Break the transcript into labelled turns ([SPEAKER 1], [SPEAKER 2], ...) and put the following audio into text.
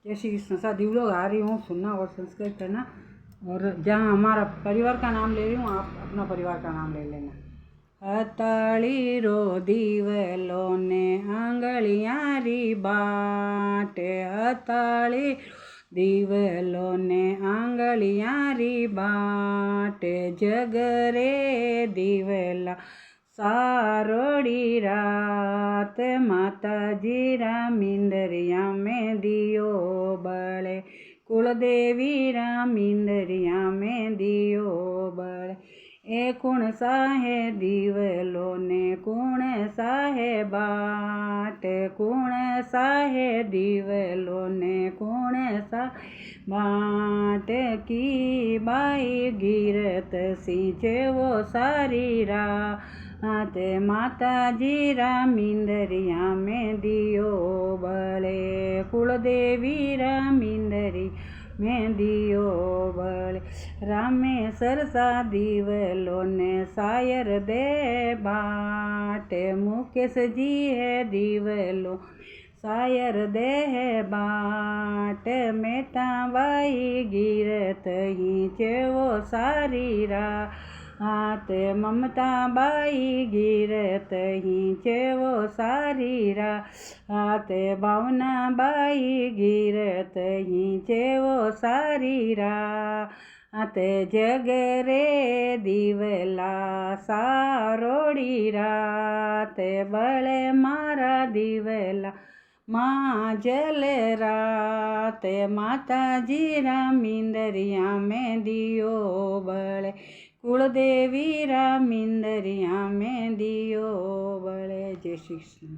[SPEAKER 1] जय श्री कृष्ण। शादी लोग आ रही हूँ सुनना और सब्सक्राइब करना, और जहाँ हमारा परिवार का नाम ले रही हूँ आप अपना परिवार का नाम ले लेना। अताड़ी रो दीवलो ने आंगलियारी बाटे, अताड़ी दीवलो ने आंगलियारी बाटे, जगरे दीवला सारोड़ी रात, माताजी रामिंदरिया में दियो बड़े, कुलदेवी रामिंदरिया में दियो बड़े। ए कुण साहे दीवलो ने कुण साहे बाट, कुण साहे दीवलो ने कुण सा बाट, की बाई गिरत सींचे वो सारी रात, माताजी रामिंदरिया में दियो बड़े, कुलदेवी रामिंदरी में दियो बड़े। रामेश्वर सा दीवलो ने सायर दे बाट, मुकेश जी है दीवलो सायर दे बाट, मेटा बाई गिरत ही चेवो सारी रात, ममता बाई गिरत ही चेवो सारी रात, भावना बाई गिरत ही चेवो सारी रात, जगरे दीवला सारोड़ी रात, बड़े मारा दीवला माँ जल रात, माताजी रामिंदरिया में दियो बड़े, कुलदेवी रामिंदरिया में दियो बड़े। जय श्री कृष्ण।